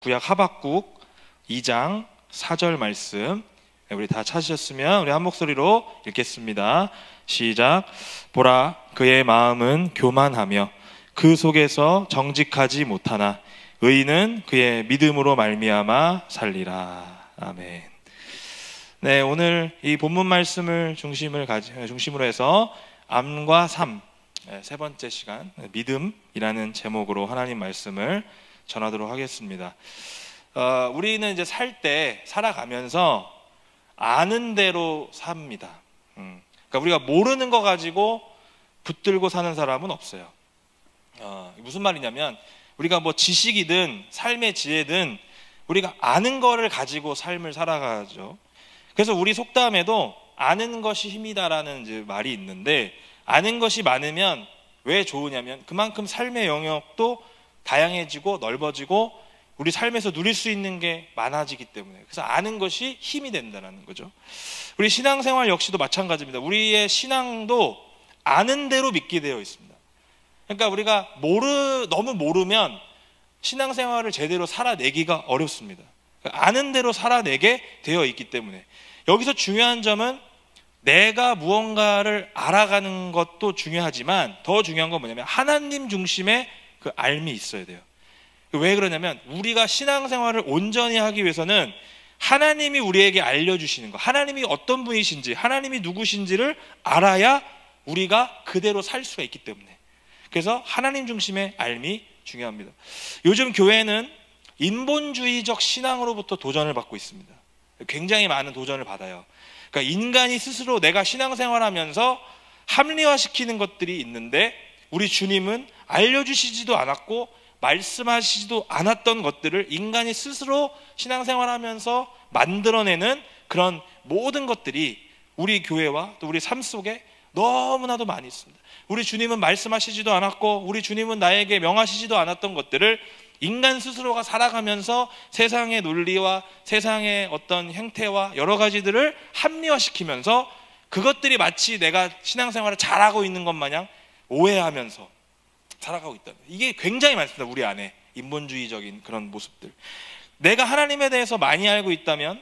구약 하박국 2장 4절 말씀, 우리 다 찾으셨으면 우리 한 목소리로 읽겠습니다. 시작. 보라, 그의 마음은 교만하며 그 속에서 정직하지 못하나 의인은 그의 믿음으로 말미암아 살리라. 아멘. 네, 오늘 이 본문 말씀을 중심으로 해서 암과 삶, 세 번째 시간 믿음이라는 제목으로 하나님 말씀을 전하도록 하겠습니다. 우리는 이제 살아가면서 아는 대로 삽니다. 그러니까 우리가 모르는 거 가지고 붙들고 사는 사람은 없어요. 무슨 말이냐면 우리가 뭐 지식이든 삶의 지혜든 우리가 아는 거를 가지고 삶을 살아가죠. 그래서 우리 속담에도 아는 것이 힘이다라는 이제 말이 있는데, 아는 것이 많으면 왜 좋으냐면 그만큼 삶의 영역도 다양해지고 넓어지고 우리 삶에서 누릴 수 있는 게 많아지기 때문에, 그래서 아는 것이 힘이 된다는 거죠. 우리 신앙생활 역시도 마찬가지입니다. 우리의 신앙도 아는 대로 믿게 되어 있습니다. 그러니까 우리가 너무 모르면 신앙생활을 제대로 살아내기가 어렵습니다. 그러니까 아는 대로 살아내게 되어 있기 때문에, 여기서 중요한 점은 내가 무언가를 알아가는 것도 중요하지만 더 중요한 건 뭐냐면 하나님 중심의 그 알미 있어야 돼요. 왜 그러냐면 우리가 신앙생활을 온전히 하기 위해서는 하나님이 우리에게 알려주시는 것, 하나님이 어떤 분이신지, 하나님이 누구신지를 알아야 우리가 그대로 살 수가 있기 때문에, 그래서 하나님 중심의 알미 중요합니다. 요즘 교회는 인본주의적 신앙으로부터 도전을 받고 있습니다. 굉장히 많은 도전을 받아요. 그러니까 인간이 스스로 내가 신앙생활하면서 합리화시키는 것들이 있는데, 우리 주님은 알려주시지도 않았고 말씀하시지도 않았던 것들을 인간이 스스로 신앙생활하면서 만들어내는 그런 모든 것들이 우리 교회와 또 우리 삶 속에 너무나도 많이 있습니다. 우리 주님은 말씀하시지도 않았고 우리 주님은 나에게 명하시지도 않았던 것들을 인간 스스로가 살아가면서 세상의 논리와 세상의 어떤 행태와 여러 가지들을 합리화시키면서 그것들이 마치 내가 신앙생활을 잘하고 있는 것 마냥 오해하면서 살아가고 있다. 이게 굉장히 많습니다. 우리 안에 인본주의적인 그런 모습들. 내가 하나님에 대해서 많이 알고 있다면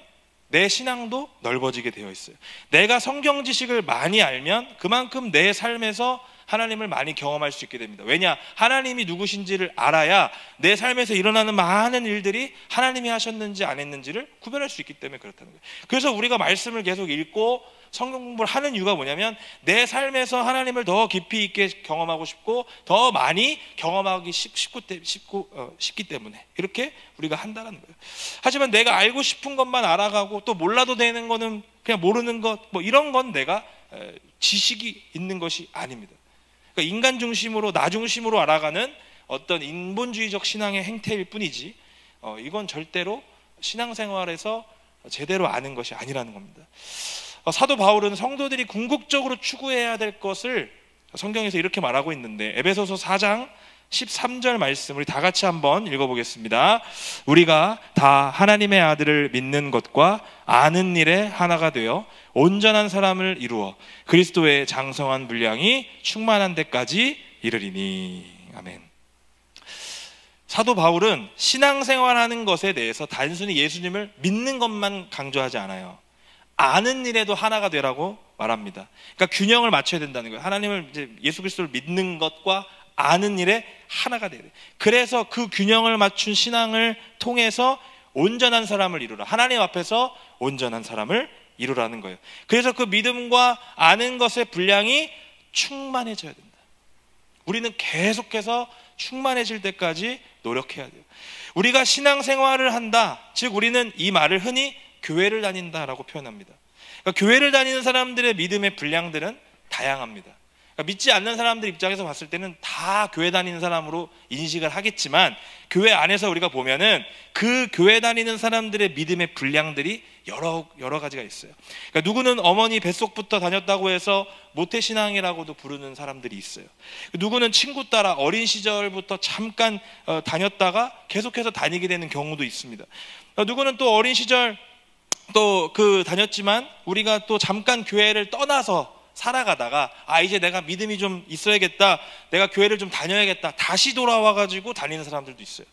내 신앙도 넓어지게 되어 있어요. 내가 성경 지식을 많이 알면 그만큼 내 삶에서 하나님을 많이 경험할 수 있게 됩니다. 왜냐? 하나님이 누구신지를 알아야 내 삶에서 일어나는 많은 일들이 하나님이 하셨는지 안 했는지를 구별할 수 있기 때문에 그렇다는 거예요. 그래서 우리가 말씀을 계속 읽고 성경 공부를 하는 이유가 뭐냐면 내 삶에서 하나님을 더 깊이 있게 경험하고 싶고 더 많이 경험하기 쉽기 때문에 이렇게 우리가 한다는 거예요. 하지만 내가 알고 싶은 것만 알아가고 또 몰라도 되는 거는 그냥 모르는 것, 뭐 이런 건 내가 지식이 있는 것이 아닙니다. 그러니까 인간 중심으로 나 중심으로 알아가는 어떤 인본주의적 신앙의 행태일 뿐이지 이건 절대로 신앙생활에서 제대로 아는 것이 아니라는 겁니다. 사도 바울은 성도들이 궁극적으로 추구해야 될 것을 성경에서 이렇게 말하고 있는데, 에베소서 4장 13절 말씀 우리 다 같이 한번 읽어보겠습니다. 우리가 다 하나님의 아들을 믿는 것과 아는 일에 하나가 되어 온전한 사람을 이루어 그리스도의 장성한 분량이 충만한 데까지 이르리니. 아멘. 사도 바울은 신앙생활하는 것에 대해서 단순히 예수님을 믿는 것만 강조하지 않아요. 아는 일에도 하나가 되라고 말합니다. 그러니까 균형을 맞춰야 된다는 거예요. 하나님을 이제 예수 그리스도를 믿는 것과 아는 일에 하나가 돼야 돼. 그래서 그 균형을 맞춘 신앙을 통해서 온전한 사람을 이루라. 하나님 앞에서 온전한 사람을 이루라는 거예요. 그래서 그 믿음과 아는 것의 분량이 충만해져야 된다. 우리는 계속해서 충만해질 때까지 노력해야 돼요. 우리가 신앙생활을 한다, 즉 우리는 이 말을 흔히 교회를 다닌다라고 표현합니다. 그러니까 교회를 다니는 사람들의 믿음의 분량들은 다양합니다. 그러니까 믿지 않는 사람들 입장에서 봤을 때는 다 교회 다니는 사람으로 인식을 하겠지만, 교회 안에서 우리가 보면은 그 교회 다니는 사람들의 믿음의 분량들이 여러 가지가 있어요. 그러니까 누구는 어머니 뱃속부터 다녔다고 해서 모태신앙이라고도 부르는 사람들이 있어요. 누구는 친구 따라 어린 시절부터 잠깐 다녔다가 계속해서 다니게 되는 경우도 있습니다. 누구는 또 어린 시절 또 다녔지만 우리가 또 잠깐 교회를 떠나서 살아가다가 이제 내가 믿음이 좀 있어야겠다, 내가 교회를 좀 다녀야겠다, 다시 돌아와가지고 다니는 사람들도 있어요.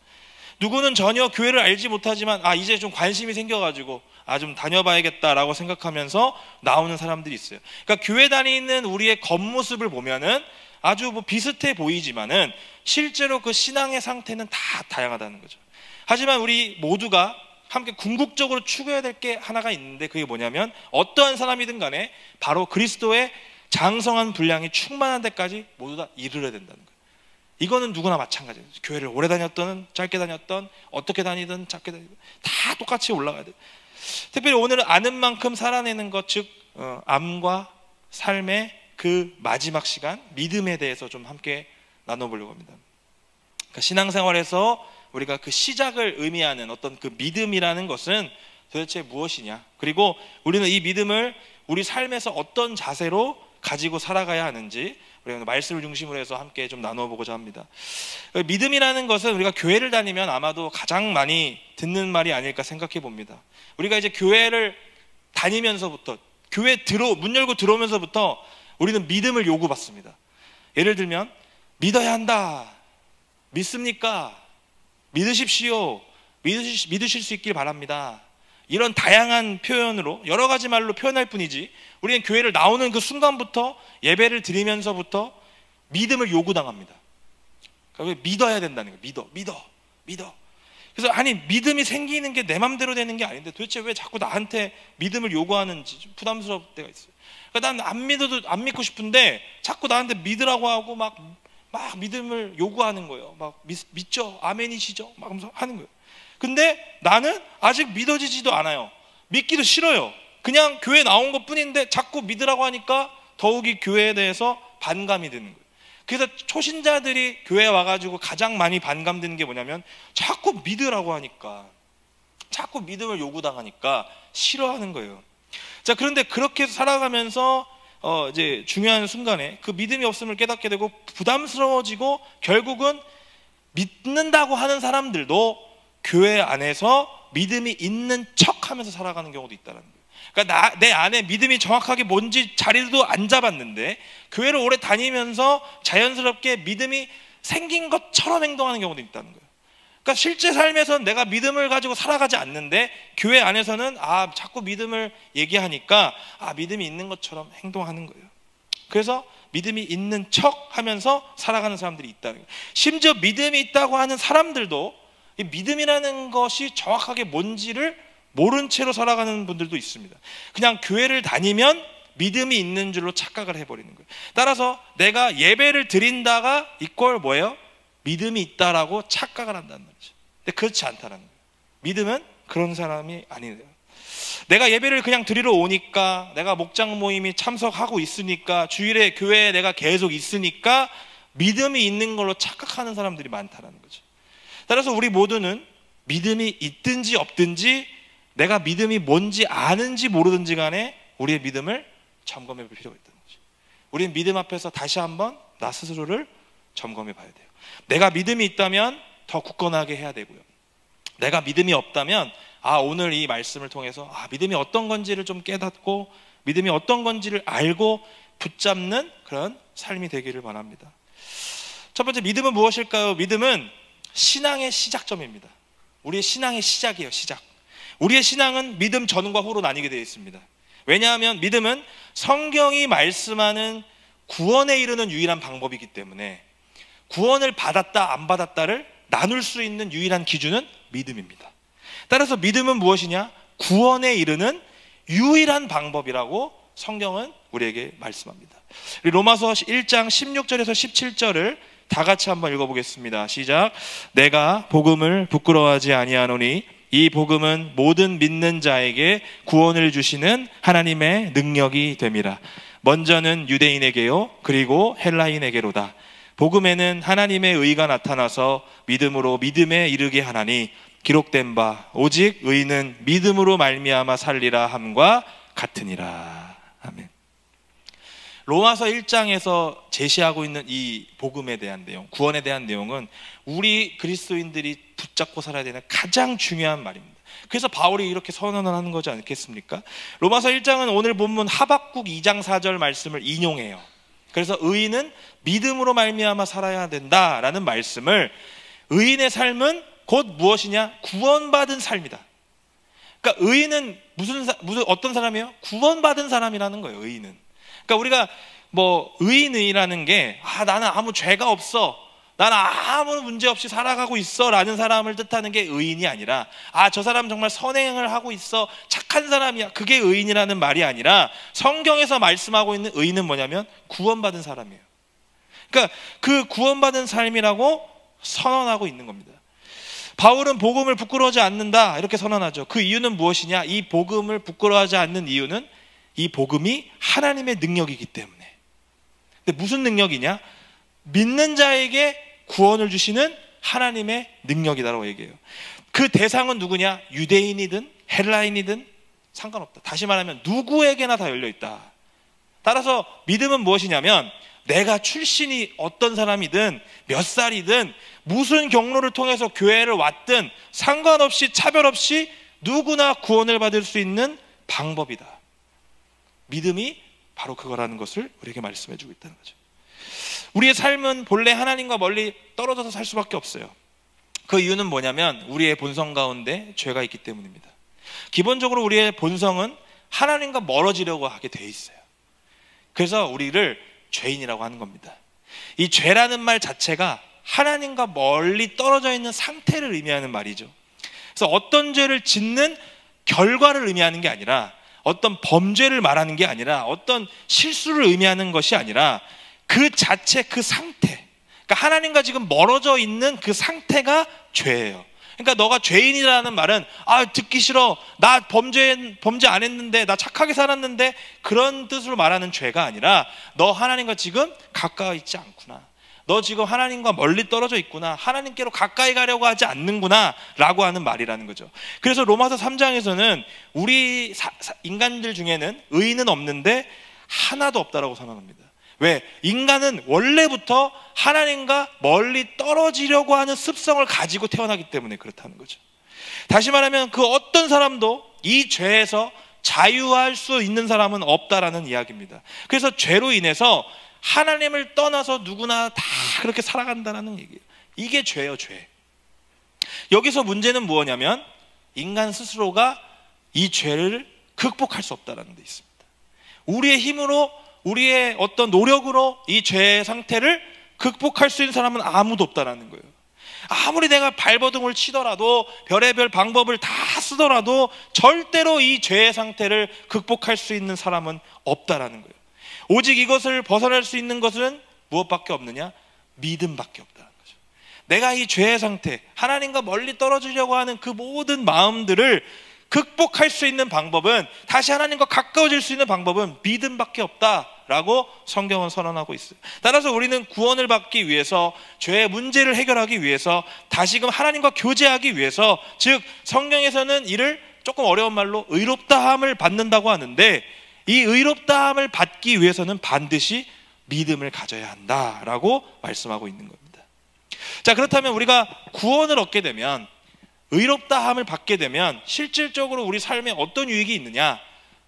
누구는 전혀 교회를 알지 못하지만 이제 좀 관심이 생겨가지고 좀 다녀봐야겠다라고 생각하면서 나오는 사람들이 있어요. 그러니까 교회 다니는 우리의 겉모습을 보면은 아주 뭐 비슷해 보이지만은 실제로 그 신앙의 상태는 다 다양하다는 거죠. 하지만 우리 모두가 함께 궁극적으로 추구해야 될 게 하나가 있는데, 그게 뭐냐면 어떠한 사람이든 간에 바로 그리스도의 장성한 분량이 충만한 데까지 모두 다 이르러야 된다는 거예요. 이거는 누구나 마찬가지예요. 교회를 오래 다녔던, 짧게 다녔던, 어떻게 다니든 작게 다니든 다 똑같이 올라가야 돼요. 특별히 오늘은 아는 만큼 살아내는 것, 즉 암과 삶의 그 마지막 시간, 믿음에 대해서 좀 함께 나눠보려고 합니다. 그러니까 신앙생활에서 우리가 그 시작을 의미하는 어떤 그 믿음이라는 것은 도대체 무엇이냐, 그리고 우리는 이 믿음을 우리 삶에서 어떤 자세로 가지고 살아가야 하는지, 우리가 말씀을 중심으로 해서 함께 좀 나눠보고자 합니다. 믿음이라는 것은 우리가 교회를 다니면 아마도 가장 많이 듣는 말이 아닐까 생각해 봅니다. 우리가 이제 교회를 다니면서부터, 문 열고 들어오면서부터 우리는 믿음을 요구받습니다. 예를 들면 믿어야 한다, 믿습니까? 믿으십시오, 믿으실 수 있길 바랍니다. 이런 다양한 표현으로 여러 가지 말로 표현할 뿐이지, 우리는 교회를 나오는 그 순간부터, 예배를 드리면서부터 믿음을 요구당합니다. 그러니까 믿어야 된다는 거예요. 믿어. 그래서 믿음이 생기는 게 내 맘대로 되는 게 아닌데 도대체 왜 자꾸 나한테 믿음을 요구하는지 좀 부담스러울 때가 있어요. 그러니까 난 안 믿고 싶은데 자꾸 나한테 믿으라고 하고 막 믿음을 요구하는 거예요. 막 믿죠? 아멘이시죠? 막 하면서 하는 거예요. 근데 나는 아직 믿어지지도 않아요. 믿기도 싫어요. 그냥 교회 나온 것 뿐인데 자꾸 믿으라고 하니까 더욱이 교회에 대해서 반감이 드는 거예요. 그래서 초신자들이 교회에 와가지고 가장 많이 반감되는 게 뭐냐면 자꾸 믿으라고 하니까, 자꾸 믿음을 요구당하니까 싫어하는 거예요. 자, 그런데 그렇게 살아가면서 이제 중요한 순간에 그 믿음이 없음을 깨닫게 되고 부담스러워지고, 결국은 믿는다고 하는 사람들도 교회 안에서 믿음이 있는 척하면서 살아가는 경우도 있다는 거예요. 그러니까 내 안에 믿음이 정확하게 뭔지 자리도 안 잡았는데 교회를 오래 다니면서 자연스럽게 믿음이 생긴 것처럼 행동하는 경우도 있다는 거예요. 그러니까 실제 삶에서는 내가 믿음을 가지고 살아가지 않는데 교회 안에서는 자꾸 믿음을 얘기하니까 믿음이 있는 것처럼 행동하는 거예요. 그래서 믿음이 있는 척 하면서 살아가는 사람들이 있다는 거예요. 심지어 믿음이 있다고 하는 사람들도 이 믿음이라는 것이 정확하게 뭔지를 모른 채로 살아가는 분들도 있습니다. 그냥 교회를 다니면 믿음이 있는 줄로 착각을 해버리는 거예요. 따라서 내가 예배를 드린다가 이꼴 뭐예요? 믿음이 있다라고 착각을 한다는 말이죠. 근데 그렇지 않다는 거예요. 믿음은 그런 사람이 아니에요. 내가 예배를 그냥 드리러 오니까, 내가 목장 모임에 참석하고 있으니까, 주일에 교회에 내가 계속 있으니까 믿음이 있는 걸로 착각하는 사람들이 많다는 거죠. 따라서 우리 모두는 믿음이 있든지 없든지, 내가 믿음이 뭔지 아는지 모르든지 간에 우리의 믿음을 점검해 볼 필요가 있다는 거죠. 우리는 믿음 앞에서 다시 한번 나 스스로를 점검해 봐야 돼요. 내가 믿음이 있다면 더 굳건하게 해야 되고요. 내가 믿음이 없다면 오늘 이 말씀을 통해서 믿음이 어떤 건지를 좀 깨닫고, 믿음이 어떤 건지를 알고 붙잡는 그런 삶이 되기를 바랍니다. 첫 번째, 믿음은 무엇일까요? 믿음은 신앙의 시작점입니다. 우리의 신앙의 시작이에요. 시작. 우리의 신앙은 믿음 전과 후로 나뉘게 되어 있습니다. 왜냐하면 믿음은 성경이 말씀하는 구원에 이르는 유일한 방법이기 때문에, 구원을 받았다 안 받았다를 나눌 수 있는 유일한 기준은 믿음입니다. 따라서 믿음은 무엇이냐? 구원에 이르는 유일한 방법이라고 성경은 우리에게 말씀합니다. 로마서 1장 16절에서 17절을 다 같이 한번 읽어보겠습니다. 시작. 내가 복음을 부끄러워하지 아니하노니 이 복음은 모든 믿는 자에게 구원을 주시는 하나님의 능력이 됨이라. 먼저는 유대인에게요 그리고 헬라인에게로다. 복음에는 하나님의 의가 나타나서 믿음으로 믿음에 이르게 하나니 기록된 바 오직 의는 믿음으로 말미암아 살리라 함과 같으니라. 아멘. 로마서 1장에서 제시하고 있는 이 복음에 대한 내용, 구원에 대한 내용은 우리 그리스도인들이 붙잡고 살아야 되는 가장 중요한 말입니다. 그래서 바울이 이렇게 선언을 하는 거지 않겠습니까? 로마서 1장은 오늘 본문 하박국 2장 4절 말씀을 인용해요. 그래서 의인은 믿음으로 말미암아 살아야 된다라는 말씀을, 의인의 삶은 곧 무엇이냐? 구원받은 삶이다. 그러니까 의인은 무슨 어떤 사람이에요? 구원받은 사람이라는 거예요. 의인은. 그러니까 우리가 뭐 의인이라는 게 나는 아무 죄가 없어, 나는 아무 문제 없이 살아가고 있어 라는 사람을 뜻하는 게 의인이 아니라, 저 사람 정말 선행을 하고 있어, 착한 사람이야, 그게 의인이라는 말이 아니라, 성경에서 말씀하고 있는 의인은 뭐냐면 구원받은 사람이에요. 그러니까 그 구원받은 삶이라고 선언하고 있는 겁니다. 바울은 복음을 부끄러워하지 않는다 이렇게 선언하죠. 그 이유는 무엇이냐? 이 복음을 부끄러워하지 않는 이유는 이 복음이 하나님의 능력이기 때문에. 근데 무슨 능력이냐? 믿는 자에게 구원을 주시는 하나님의 능력이다라고 얘기해요. 그 대상은 누구냐? 유대인이든 헬라인이든 상관없다. 다시 말하면 누구에게나 다 열려있다. 따라서 믿음은 무엇이냐면, 내가 출신이 어떤 사람이든 몇 살이든 무슨 경로를 통해서 교회를 왔든 상관없이, 차별 없이 누구나 구원을 받을 수 있는 방법이다. 믿음이 바로 그거라는 것을 우리에게 말씀해 주고 있다는 거죠. 우리의 삶은 본래 하나님과 멀리 떨어져서 살 수밖에 없어요. 그 이유는 뭐냐면 우리의 본성 가운데 죄가 있기 때문입니다. 기본적으로 우리의 본성은 하나님과 멀어지려고 하게 돼 있어요. 그래서 우리를 죄인이라고 하는 겁니다. 이 죄라는 말 자체가 하나님과 멀리 떨어져 있는 상태를 의미하는 말이죠. 그래서 어떤 죄를 짓는 결과를 의미하는 게 아니라, 어떤 범죄를 말하는 게 아니라, 어떤 실수를 의미하는 것이 아니라 그 자체, 그 상태, 그러니까 하나님과 지금 멀어져 있는 그 상태가 죄예요. 그러니까 너가 죄인이라는 말은 듣기 싫어, 나 범죄 안 했는데, 나 착하게 살았는데, 그런 뜻으로 말하는 죄가 아니라, 너 하나님과 지금 가까이 있지 않구나, 너 지금 하나님과 멀리 떨어져 있구나, 하나님께로 가까이 가려고 하지 않는구나 라고 하는 말이라는 거죠. 그래서 로마서 3장에서는 우리 인간들 중에는 의인은 없는데 하나도 없다라고 선언합니다. 왜? 인간은 원래부터 하나님과 멀리 떨어지려고 하는 습성을 가지고 태어나기 때문에 그렇다는 거죠. 다시 말하면 그 어떤 사람도 이 죄에서 자유할 수 있는 사람은 없다라는 이야기입니다. 그래서 죄로 인해서 하나님을 떠나서 누구나 다 그렇게 살아간다는 얘기예요. 이게 죄예요, 죄. 여기서 문제는 뭐냐면 인간 스스로가 이 죄를 극복할 수 없다는 데 있습니다. 우리의 힘으로, 우리의 어떤 노력으로 이 죄의 상태를 극복할 수 있는 사람은 아무도 없다는 거예요. 아무리 내가 발버둥을 치더라도, 별의별 방법을 다 쓰더라도 절대로 이 죄의 상태를 극복할 수 있는 사람은 없다는 거예요. 오직 이것을 벗어날 수 있는 것은 무엇밖에 없느냐? 믿음밖에 없다는 거죠. 내가 이 죄의 상태, 하나님과 멀리 떨어지려고 하는 그 모든 마음들을 극복할 수 있는 방법은, 다시 하나님과 가까워질 수 있는 방법은 믿음밖에 없다라고 성경은 선언하고 있어요. 따라서 우리는 구원을 받기 위해서, 죄의 문제를 해결하기 위해서, 다시금 하나님과 교제하기 위해서, 즉 성경에서는 이를 조금 어려운 말로 의롭다함을 받는다고 하는데, 이 의롭다함을 받기 위해서는 반드시 믿음을 가져야 한다라고 말씀하고 있는 겁니다. 자, 그렇다면 우리가 구원을 얻게 되면, 의롭다함을 받게 되면 실질적으로 우리 삶에 어떤 유익이 있느냐?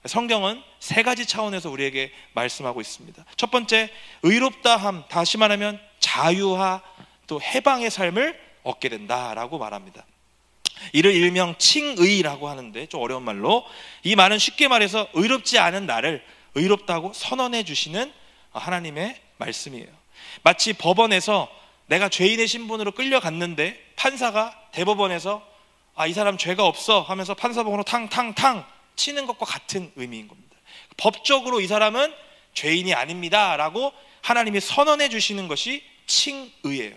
성경은 세 가지 차원에서 우리에게 말씀하고 있습니다. 첫 번째, 의롭다함, 다시 말하면 자유와 또 해방의 삶을 얻게 된다라고 말합니다. 이를 일명 칭의라고 하는데, 좀 어려운 말로, 이 말은 쉽게 말해서 의롭지 않은 나를 의롭다고 선언해 주시는 하나님의 말씀이에요. 마치 법원에서 내가 죄인의 신분으로 끌려갔는데 판사가 대법원에서 이 사람 죄가 없어 하면서 판사봉으로 탕탕탕 치는 것과 같은 의미인 겁니다. 법적으로 이 사람은 죄인이 아닙니다 라고 하나님이 선언해 주시는 것이 칭의예요.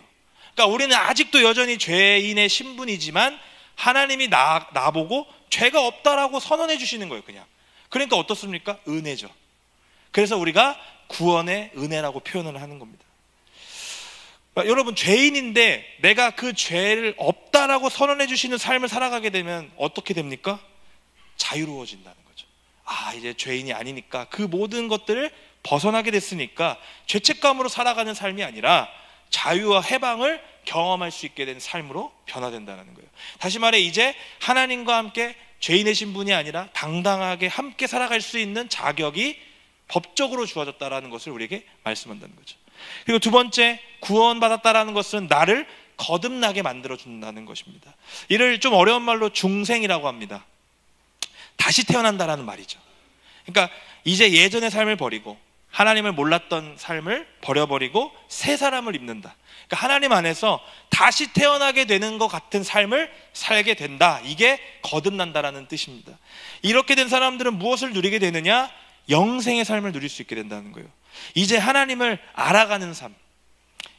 그러니까 우리는 아직도 여전히 죄인의 신분이지만 하나님이 나보고 죄가 없다라고 선언해 주시는 거예요. 그러니까 어떻습니까? 은혜죠. 그래서 우리가 구원의 은혜라고 표현을 하는 겁니다. 여러분, 죄인인데 내가 그 죄를 없다라고 선언해 주시는 삶을 살아가게 되면 어떻게 됩니까? 자유로워진다는 거죠. 이제 죄인이 아니니까, 그 모든 것들을 벗어나게 됐으니까 죄책감으로 살아가는 삶이 아니라 자유와 해방을 경험할 수 있게 된 삶으로 변화된다는 거예요. 다시 말해, 이제 하나님과 함께 죄인의 신분이 아니라 당당하게 함께 살아갈 수 있는 자격이 법적으로 주어졌다는 것을 우리에게 말씀한다는 거죠. 그리고 두 번째, 구원받았다라는 것은 나를 거듭나게 만들어준다는 것입니다. 이를 좀 어려운 말로 중생이라고 합니다. 다시 태어난다라는 말이죠. 그러니까 이제 예전의 삶을 버리고 하나님을 몰랐던 삶을 버려버리고 새 사람을 입는다. 그러니까 하나님 안에서 다시 태어나게 되는 것 같은 삶을 살게 된다. 이게 거듭난다라는 뜻입니다. 이렇게 된 사람들은 무엇을 누리게 되느냐? 영생의 삶을 누릴 수 있게 된다는 거예요. 이제 하나님을 알아가는 삶,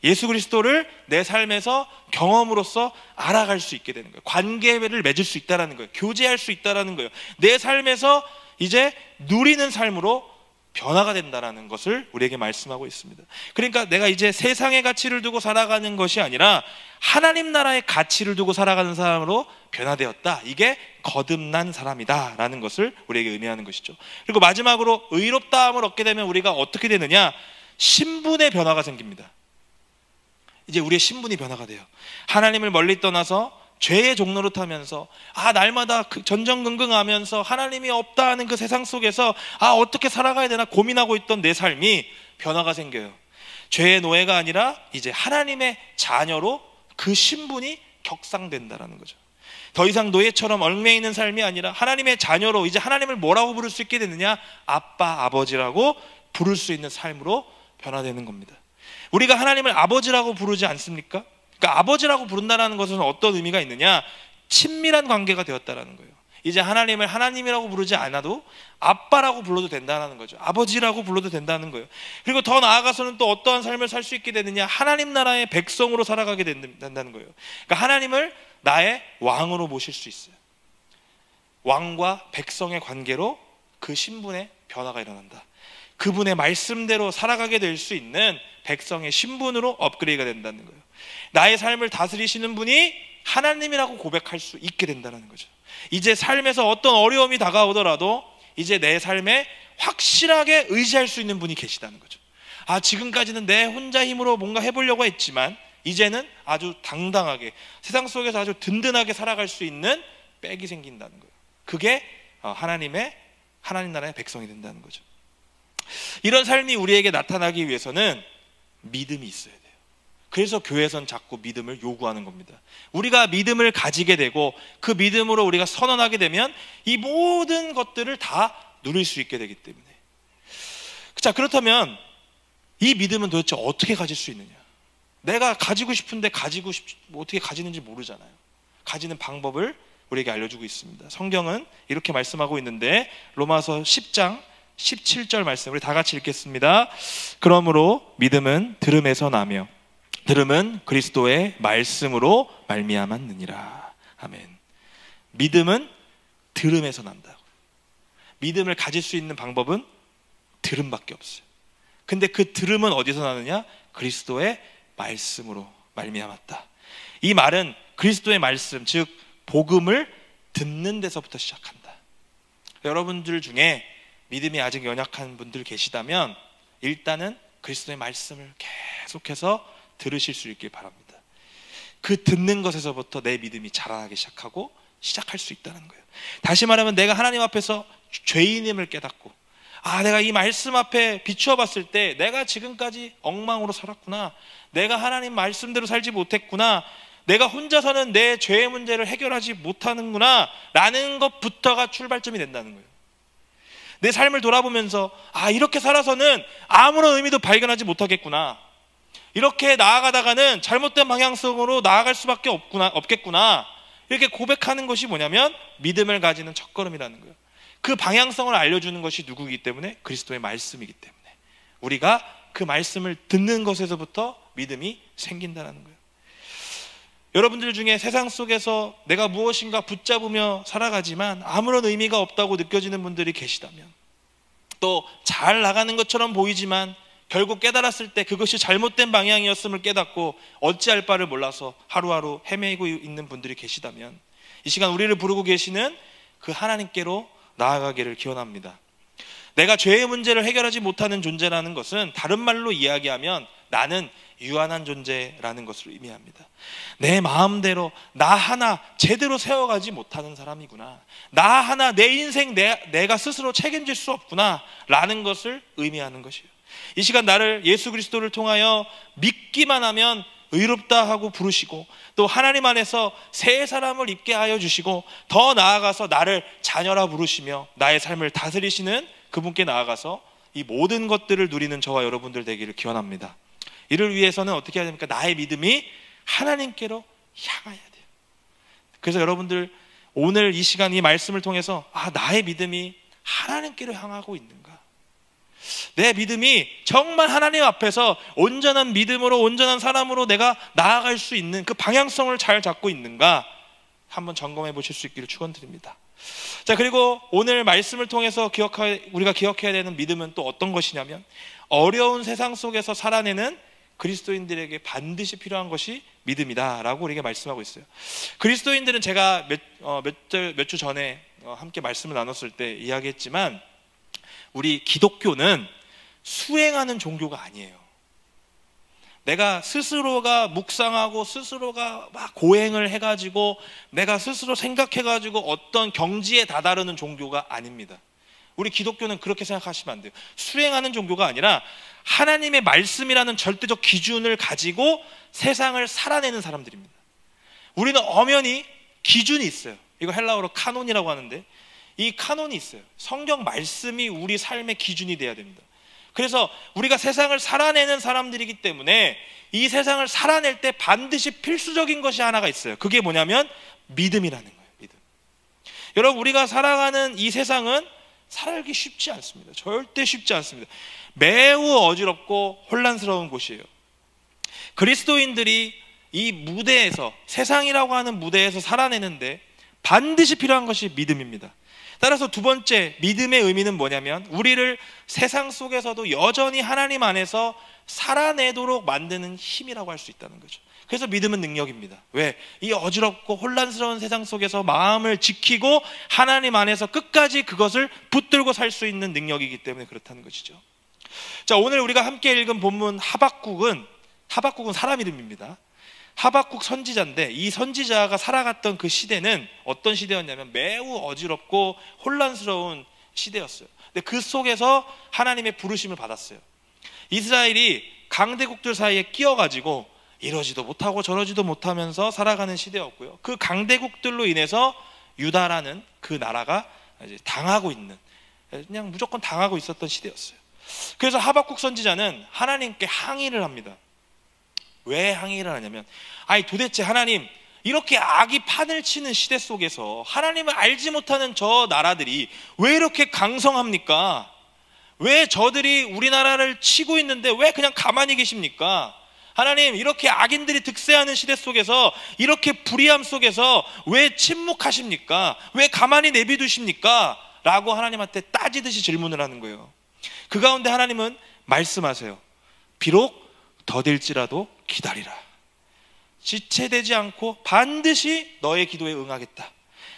예수 그리스도를 내 삶에서 경험으로써 알아갈 수 있게 되는 거예요. 관계를 맺을 수 있다는 거예요. 교제할 수 있다는 거예요. 내 삶에서 이제 누리는 삶으로 변화가 된다는 것을 우리에게 말씀하고 있습니다. 그러니까 내가 이제 세상의 가치를 두고 살아가는 것이 아니라 하나님 나라의 가치를 두고 살아가는 사람으로 변화되었다. 이게 거듭난 사람이다 라는 것을 우리에게 의미하는 것이죠. 그리고 마지막으로 의롭다함을 얻게 되면 우리가 어떻게 되느냐? 신분의 변화가 생깁니다. 이제 우리의 신분이 변화가 돼요. 하나님을 멀리 떠나서 죄의 종로를 타면서 날마다 전전긍긍하면서 하나님이 없다 하는 그 세상 속에서 어떻게 살아가야 되나 고민하고 있던 내 삶이 변화가 생겨요. 죄의 노예가 아니라 이제 하나님의 자녀로 그 신분이 격상된다라는 거죠. 더 이상 노예처럼 얽매이는 있는 삶이 아니라 하나님의 자녀로 이제 하나님을 뭐라고 부를 수 있게 되느냐? 아빠, 아버지라고 부를 수 있는 삶으로 변화되는 겁니다. 우리가 하나님을 아버지라고 부르지 않습니까? 그러니까 아버지라고 부른다는 것은 어떤 의미가 있느냐? 친밀한 관계가 되었다라는 거예요. 이제 하나님을 하나님이라고 부르지 않아도 아빠라고 불러도 된다는 거죠. 아버지라고 불러도 된다는 거예요. 그리고 더 나아가서는 또 어떠한 삶을 살 수 있게 되느냐? 하나님 나라의 백성으로 살아가게 된다는 거예요. 그러니까 하나님을 나의 왕으로 모실 수 있어요. 왕과 백성의 관계로 그 신분의 변화가 일어난다. 그분의 말씀대로 살아가게 될 수 있는 백성의 신분으로 업그레이드가 된다는 거예요. 나의 삶을 다스리시는 분이 하나님이라고 고백할 수 있게 된다는 거죠. 이제 삶에서 어떤 어려움이 다가오더라도 이제 내 삶에 확실하게 의지할 수 있는 분이 계시다는 거죠. 지금까지는 내 혼자 힘으로 뭔가 해보려고 했지만 이제는 아주 당당하게 세상 속에서 아주 든든하게 살아갈 수 있는 백이 생긴다는 거예요. 그게 하나님 나라의 백성이 된다는 거죠. 이런 삶이 우리에게 나타나기 위해서는 믿음이 있어야 돼요. 그래서 교회에선 자꾸 믿음을 요구하는 겁니다. 우리가 믿음을 가지게 되고 그 믿음으로 우리가 선언하게 되면 이 모든 것들을 다 누릴 수 있게 되기 때문에. 자, 그렇다면 이 믿음은 도대체 어떻게 가질 수 있느냐? 내가 가지고 싶은데 어떻게 가지는지 모르잖아요. 가지는 방법을 우리에게 알려주고 있습니다. 성경은 이렇게 말씀하고 있는데 로마서 10장 17절 말씀 우리 다 같이 읽겠습니다. 그러므로 믿음은 들음에서 나며 들음은 그리스도의 말씀으로 말미암았느니라. 아멘. 믿음은 들음에서 난다고. 믿음을 가질 수 있는 방법은 들음밖에 없어요. 근데 그 들음은 어디서 나느냐? 그리스도의 말씀으로 말미암았다. 이 말은 그리스도의 말씀, 즉 복음을 듣는 데서부터 시작한다. 여러분들 중에 믿음이 아직 연약한 분들 계시다면 일단은 그리스도의 말씀을 계속해서 들으실 수 있길 바랍니다. 그 듣는 것에서부터 내 믿음이 자라나기 시작하고 시작할 수 있다는 거예요. 다시 말하면 내가 하나님 앞에서 죄인임을 깨닫고 내가 이 말씀 앞에 비추어 봤을 때 내가 지금까지 엉망으로 살았구나, 내가 하나님 말씀대로 살지 못했구나, 내가 혼자서는 내 죄의 문제를 해결하지 못하는구나 라는 것부터가 출발점이 된다는 거예요. 내 삶을 돌아보면서 이렇게 살아서는 아무런 의미도 발견하지 못하겠구나, 이렇게 나아가다가는 잘못된 방향성으로 나아갈 수밖에 없겠구나, 이렇게 고백하는 것이 뭐냐면 믿음을 가지는 첫걸음이라는 거예요. 그 방향성을 알려주는 것이 누구이기 때문에? 그리스도의 말씀이기 때문에 우리가 그 말씀을 듣는 것에서부터 믿음이 생긴다는 거예요. 여러분들 중에 세상 속에서 내가 무엇인가 붙잡으며 살아가지만 아무런 의미가 없다고 느껴지는 분들이 계시다면, 또 잘 나가는 것처럼 보이지만 결국 깨달았을 때 그것이 잘못된 방향이었음을 깨닫고 어찌할 바를 몰라서 하루하루 헤매고 있는 분들이 계시다면 이 시간 우리를 부르고 계시는 그 하나님께로 나아가기를 기원합니다. 내가 죄의 문제를 해결하지 못하는 존재라는 것은 다른 말로 이야기하면 나는 유한한 존재라는 것을 의미합니다. 내 마음대로 나 하나 제대로 세워가지 못하는 사람이구나, 나 하나 내 인생 내가 스스로 책임질 수 없구나 라는 것을 의미하는 것이에요. 이 시간 나를 예수 그리스도를 통하여 믿기만 하면 의롭다 하고 부르시고, 또 하나님 안에서 새 사람을 입게 하여 주시고, 더 나아가서 나를 자녀라 부르시며 나의 삶을 다스리시는 그분께 나아가서 이 모든 것들을 누리는 저와 여러분들 되기를 기원합니다. 이를 위해서는 어떻게 해야 됩니까? 나의 믿음이 하나님께로 향해야 돼요. 그래서 여러분들 오늘 이 시간 이 말씀을 통해서 나의 믿음이 하나님께로 향하고 있는가? 내 믿음이 정말 하나님 앞에서 온전한 믿음으로, 온전한 사람으로 내가 나아갈 수 있는 그 방향성을 잘 잡고 있는가? 한번 점검해 보실 수 있기를 축원드립니다. 자, 그리고 오늘 말씀을 통해서 우리가 기억해야 되는 믿음은 또 어떤 것이냐면, 어려운 세상 속에서 살아내는 그리스도인들에게 반드시 필요한 것이 믿음이다 라고 우리에게 말씀하고 있어요. 그리스도인들은 제가 몇 주 전에 함께 말씀을 나눴을 때 이야기했지만, 우리 기독교는 수행하는 종교가 아니에요. 내가 스스로가 묵상하고 스스로가 막 고행을 해가지고 내가 스스로 생각해가지고 어떤 경지에 다다르는 종교가 아닙니다. 우리 기독교는 그렇게 생각하시면 안 돼요. 수행하는 종교가 아니라 하나님의 말씀이라는 절대적 기준을 가지고 세상을 살아내는 사람들입니다. 우리는 엄연히 기준이 있어요. 이거 헬라어로 카논이라고 하는데, 이 카논이 있어요. 성경 말씀이 우리 삶의 기준이 돼야 됩니다. 그래서 우리가 세상을 살아내는 사람들이기 때문에 이 세상을 살아낼 때 반드시 필수적인 것이 하나가 있어요. 그게 뭐냐면 믿음이라는 거예요. 믿음. 여러분, 우리가 살아가는 이 세상은 살기 쉽지 않습니다. 절대 쉽지 않습니다. 매우 어지럽고 혼란스러운 곳이에요. 그리스도인들이 이 무대에서, 세상이라고 하는 무대에서 살아내는데 반드시 필요한 것이 믿음입니다. 따라서 두 번째 믿음의 의미는 뭐냐면, 우리를 세상 속에서도 여전히 하나님 안에서 살아내도록 만드는 힘이라고 할 수 있다는 거죠. 그래서 믿음은 능력입니다. 왜? 이 어지럽고 혼란스러운 세상 속에서 마음을 지키고 하나님 안에서 끝까지 그것을 붙들고 살 수 있는 능력이기 때문에 그렇다는 것이죠. 자, 오늘 우리가 함께 읽은 본문 하박국은 사람 이름입니다. 하박국 선지자인데, 이 선지자가 살아갔던 그 시대는 어떤 시대였냐면 매우 어지럽고 혼란스러운 시대였어요. 근데 그 속에서 하나님의 부르심을 받았어요. 이스라엘이 강대국들 사이에 끼어가지고 이러지도 못하고 저러지도 못하면서 살아가는 시대였고요. 그 강대국들로 인해서 유다라는 그 나라가 이제 당하고 있는, 그냥 무조건 당하고 있었던 시대였어요. 그래서 하박국 선지자는 하나님께 항의를 합니다. 왜 항의를 하냐면, 도대체 하나님, 이렇게 악이 판을 치는 시대 속에서 하나님을 알지 못하는 저 나라들이 왜 이렇게 강성합니까? 왜 저들이 우리나라를 치고 있는데 왜 그냥 가만히 계십니까? 하나님, 이렇게 악인들이 득세하는 시대 속에서, 이렇게 불의함 속에서 왜 침묵하십니까? 왜 가만히 내비두십니까? 라고 하나님한테 따지듯이 질문을 하는 거예요. 그 가운데 하나님은 말씀하세요. 비록 더딜지라도 기다리라. 지체되지 않고 반드시 너의 기도에 응하겠다.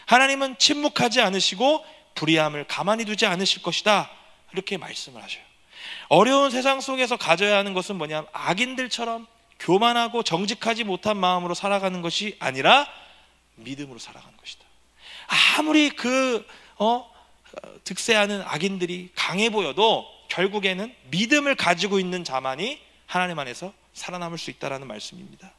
하나님은 침묵하지 않으시고 불의함을 가만히 두지 않으실 것이다. 이렇게 말씀을 하셔요. 어려운 세상 속에서 가져야 하는 것은 뭐냐면, 악인들처럼 교만하고 정직하지 못한 마음으로 살아가는 것이 아니라 믿음으로 살아가는 것이다. 아무리 득세하는 악인들이 강해 보여도 결국에는 믿음을 가지고 있는 자만이 하나님 안에서 살아남을 수 있다는 말씀입니다.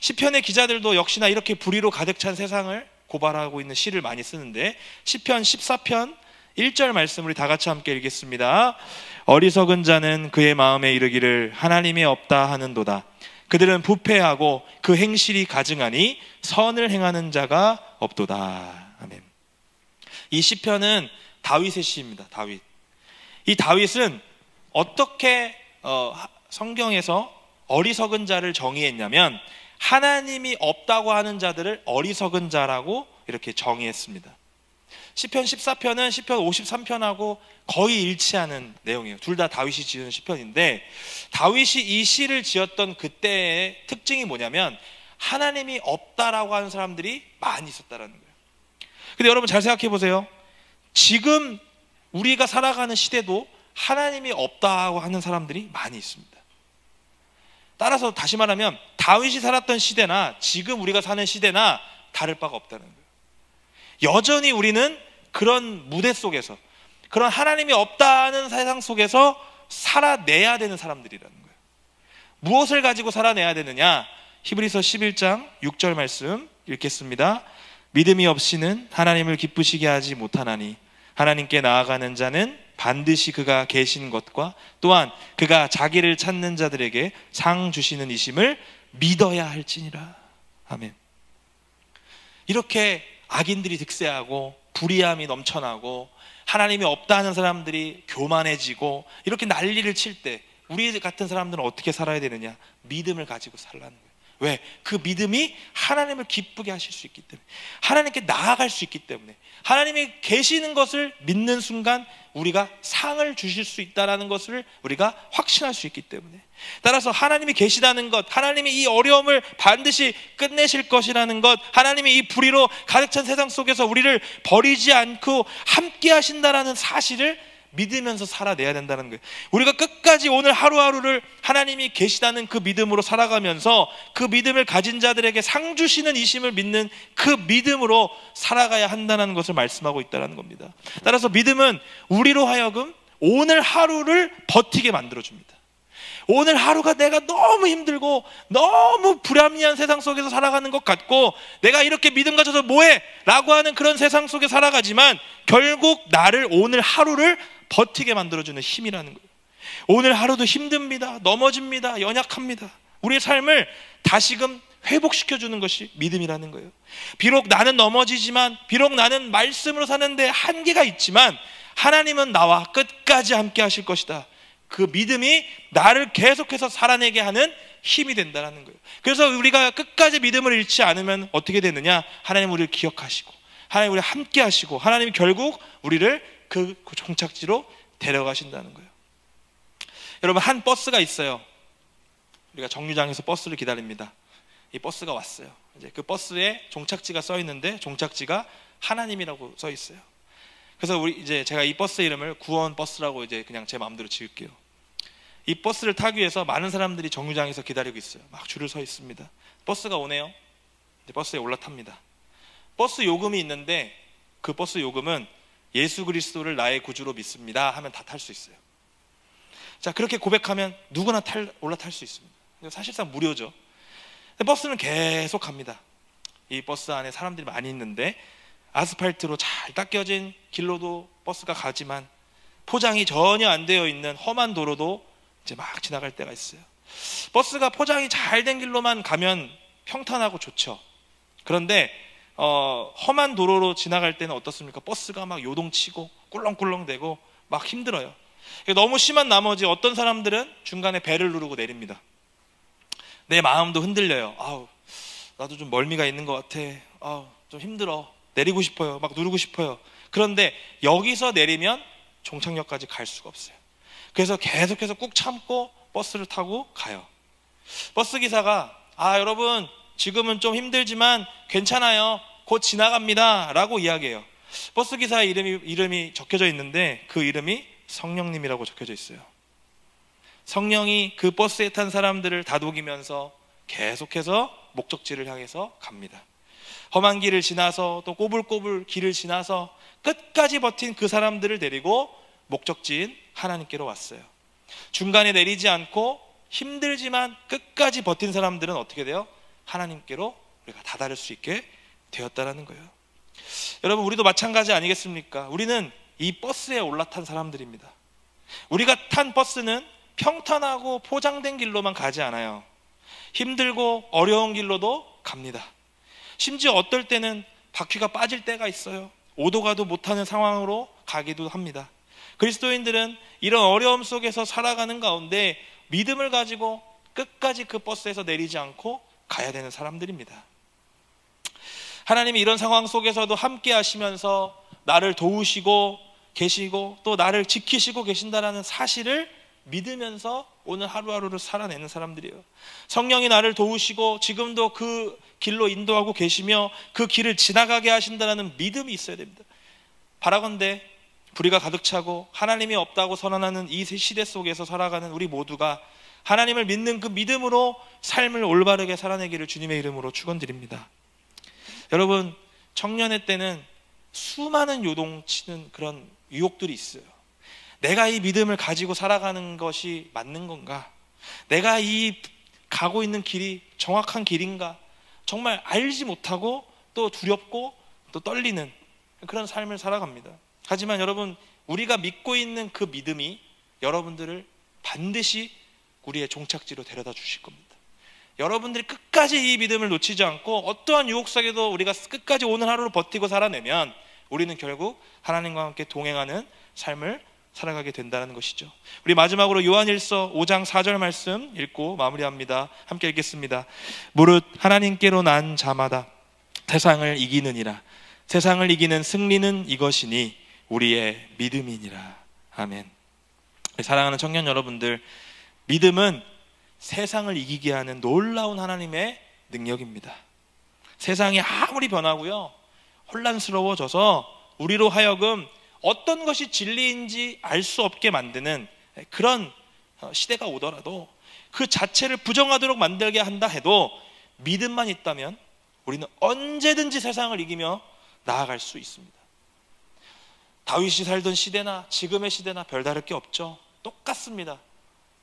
시편의 기자들도 역시나 이렇게 불의로 가득 찬 세상을 고발하고 있는 시를 많이 쓰는데, 시편 14편 1절 말씀 우리 다 같이 함께 읽겠습니다. 어리석은 자는 그의 마음에 이르기를 하나님이 없다 하는도다. 그들은 부패하고 그 행실이 가증하니 선을 행하는 자가 없도다. 아멘. 이 시편은 다윗의 시입니다. 다윗. 이 다윗은 어떻게 성경에서 어리석은 자를 정의했냐면, 하나님이 없다고 하는 자들을 어리석은 자라고 이렇게 정의했습니다. 시편 14편은 시편 53편하고 거의 일치하는 내용이에요. 둘 다 다윗이 지은 시편인데, 다윗이 이 시를 지었던 그때의 특징이 뭐냐면, 하나님이 없다라고 하는 사람들이 많이 있었다라는 거예요. 근데 여러분 잘 생각해 보세요. 지금 우리가 살아가는 시대도 하나님이 없다고 하는 사람들이 많이 있습니다. 따라서 다시 말하면 다윗이 살았던 시대나 지금 우리가 사는 시대나 다를 바가 없다는 거예요. 여전히 우리는 그런 무대 속에서, 그런 하나님이 없다는 세상 속에서 살아내야 되는 사람들이라는 거예요. 무엇을 가지고 살아내야 되느냐? 히브리서 11장 6절 말씀 읽겠습니다. 믿음이 없이는 하나님을 기쁘시게 하지 못하나니 하나님께 나아가는 자는 반드시 그가 계신 것과 또한 그가 자기를 찾는 자들에게 상 주시는 이심을 믿어야 할지니라. 아멘. 이렇게 악인들이 득세하고 불의함이 넘쳐나고 하나님이 없다 하는 사람들이 교만해지고 이렇게 난리를 칠 때 우리 같은 사람들은 어떻게 살아야 되느냐? 믿음을 가지고 살라는 거예요. 왜? 그 믿음이 하나님을 기쁘게 하실 수 있기 때문에, 하나님께 나아갈 수 있기 때문에, 하나님이 계시는 것을 믿는 순간 우리가 상을 주실 수 있다는 것을 우리가 확신할 수 있기 때문에, 따라서 하나님이 계시다는 것, 하나님이 이 어려움을 반드시 끝내실 것이라는 것, 하나님이 이 불의로 가득 찬 세상 속에서 우리를 버리지 않고 함께 하신다는 사실을 믿으면서 살아내야 된다는 거예요. 우리가 끝까지 오늘 하루하루를 하나님이 계시다는 그 믿음으로 살아가면서 그 믿음을 가진 자들에게 상 주시는 이심을 믿는 그 믿음으로 살아가야 한다는 것을 말씀하고 있다는 겁니다. 따라서 믿음은 우리로 하여금 오늘 하루를 버티게 만들어줍니다. 오늘 하루가 내가 너무 힘들고 너무 불합리한 세상 속에서 살아가는 것 같고 내가 이렇게 믿음 가져서 뭐해? 라고 하는 그런 세상 속에 살아가지만 결국 나를 오늘 하루를 버티게 만들어주는 힘이라는 거예요. 오늘 하루도 힘듭니다. 넘어집니다. 연약합니다. 우리의 삶을 다시금 회복시켜주는 것이 믿음이라는 거예요. 비록 나는 넘어지지만, 비록 나는 말씀으로 사는데 한계가 있지만 하나님은 나와 끝까지 함께 하실 것이다. 그 믿음이 나를 계속해서 살아내게 하는 힘이 된다는 거예요. 그래서 우리가 끝까지 믿음을 잃지 않으면 어떻게 되느냐? 하나님 우리를 기억하시고 하나님 우리를 함께 하시고 하나님이 결국 우리를 그 종착지로 데려가신다는 거예요. 여러분, 한 버스가 있어요. 우리가 정류장에서 버스를 기다립니다. 이 버스가 왔어요. 이제 그 버스에 종착지가 써 있는데 종착지가 하나님이라고 써 있어요. 그래서 이제 제가 이 버스 이름을 구원 버스라고 이제 그냥 제 마음대로 지을게요. 이 버스를 타기 위해서 많은 사람들이 정류장에서 기다리고 있어요. 막 줄을 서 있습니다. 버스가 오네요. 이제 버스에 올라탑니다. 버스 요금이 있는데 그 버스 요금은 예수 그리스도를 나의 구주로 믿습니다 하면 다 탈 수 있어요. 자, 그렇게 고백하면 누구나 올라탈 수 있습니다. 사실상 무료죠. 버스는 계속 갑니다. 이 버스 안에 사람들이 많이 있는데 아스팔트로 잘 닦여진 길로도 버스가 가지만 포장이 전혀 안 되어 있는 험한 도로도 이제 막 지나갈 때가 있어요. 버스가 포장이 잘 된 길로만 가면 평탄하고 좋죠. 그런데 험한 도로로 지나갈 때는 어떻습니까? 버스가 막 요동치고 꿀렁꿀렁대고 막 힘들어요. 너무 심한 나머지 어떤 사람들은 중간에 벨을 누르고 내립니다. 내 마음도 흔들려요. 아우, 나도 좀 멀미가 있는 것 같아. 아우, 좀 힘들어. 내리고 싶어요. 막 누르고 싶어요. 그런데 여기서 내리면 종착역까지 갈 수가 없어요. 그래서 계속해서 꾹 참고 버스를 타고 가요. 버스 기사가 여러분 지금은 좀 힘들지만 괜찮아요. 곧 지나갑니다 라고 이야기해요. 버스 기사의 이름이 적혀져 있는데 그 이름이 성령님이라고 적혀져 있어요. 성령이 그 버스에 탄 사람들을 다독이면서 계속해서 목적지를 향해서 갑니다. 험한 길을 지나서 또 꼬불꼬불 길을 지나서 끝까지 버틴 그 사람들을 데리고 목적지인 하나님께로 왔어요. 중간에 내리지 않고 힘들지만 끝까지 버틴 사람들은 어떻게 돼요? 하나님께로 우리가 다다를 수 있게 되었다는 거예요. 여러분, 우리도 마찬가지 아니겠습니까? 우리는 이 버스에 올라탄 사람들입니다. 우리가 탄 버스는 평탄하고 포장된 길로만 가지 않아요. 힘들고 어려운 길로도 갑니다. 심지어 어떨 때는 바퀴가 빠질 때가 있어요. 오도 가도 못하는 상황으로 가기도 합니다. 그리스도인들은 이런 어려움 속에서 살아가는 가운데 믿음을 가지고 끝까지 그 버스에서 내리지 않고 가야 되는 사람들입니다. 하나님이 이런 상황 속에서도 함께 하시면서 나를 도우시고 계시고 또 나를 지키시고 계신다는 사실을 믿으면서 오늘 하루하루를 살아내는 사람들이에요. 성령이 나를 도우시고 지금도 그 길로 인도하고 계시며 그 길을 지나가게 하신다는 믿음이 있어야 됩니다. 바라건대 불의가 가득 차고 하나님이 없다고 선언하는 이 시대 속에서 살아가는 우리 모두가 하나님을 믿는 그 믿음으로 삶을 올바르게 살아내기를 주님의 이름으로 축원드립니다. 여러분, 청년의 때는 수많은 요동치는 그런 유혹들이 있어요. 내가 이 믿음을 가지고 살아가는 것이 맞는 건가? 내가 이 가고 있는 길이 정확한 길인가 정말 알지 못하고 또 두렵고 또 떨리는 그런 삶을 살아갑니다. 하지만 여러분, 우리가 믿고 있는 그 믿음이 여러분들을 반드시 우리의 종착지로 데려다 주실 겁니다. 여러분들이 끝까지 이 믿음을 놓치지 않고 어떠한 유혹 속에도 우리가 끝까지 오늘 하루를 버티고 살아내면 우리는 결국 하나님과 함께 동행하는 삶을 살아가게 된다는 것이죠. 우리 마지막으로 요한일서 5장 4절 말씀 읽고 마무리합니다. 함께 읽겠습니다. 무릇 하나님께로 난 자마다 세상을 이기느니라. 세상을 이기는 승리는 이것이니 우리의 믿음이니라. 아멘. 사랑하는 청년 여러분들, 믿음은 세상을 이기게 하는 놀라운 하나님의 능력입니다. 세상이 아무리 변하고요, 혼란스러워져서 우리로 하여금 어떤 것이 진리인지 알 수 없게 만드는 그런 시대가 오더라도 그 자체를 부정하도록 만들게 한다 해도 믿음만 있다면 우리는 언제든지 세상을 이기며 나아갈 수 있습니다. 다윗이 살던 시대나 지금의 시대나 별다를 게 없죠. 똑같습니다.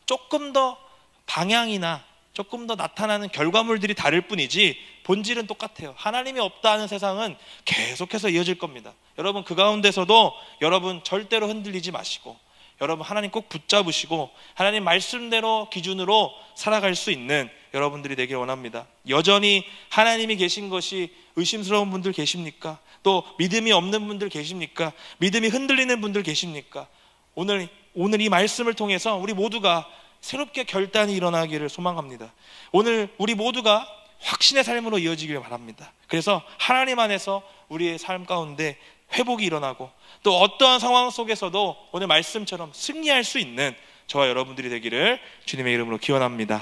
조금 더 방향이나 조금 더 나타나는 결과물들이 다를 뿐이지 본질은 똑같아요. 하나님이 없다 하는 세상은 계속해서 이어질 겁니다. 여러분, 그 가운데서도 여러분 절대로 흔들리지 마시고 여러분 하나님 꼭 붙잡으시고 하나님 말씀대로 기준으로 살아갈 수 있는 여러분들이 되길 원합니다. 여전히 하나님이 계신 것이 의심스러운 분들 계십니까? 또 믿음이 없는 분들 계십니까? 믿음이 흔들리는 분들 계십니까? 오늘 이 말씀을 통해서 우리 모두가 새롭게 결단이 일어나기를 소망합니다. 오늘 우리 모두가 확신의 삶으로 이어지길 바랍니다. 그래서 하나님 안에서 우리의 삶 가운데 회복이 일어나고 또 어떠한 상황 속에서도 오늘 말씀처럼 승리할 수 있는 저와 여러분들이 되기를 주님의 이름으로 기원합니다.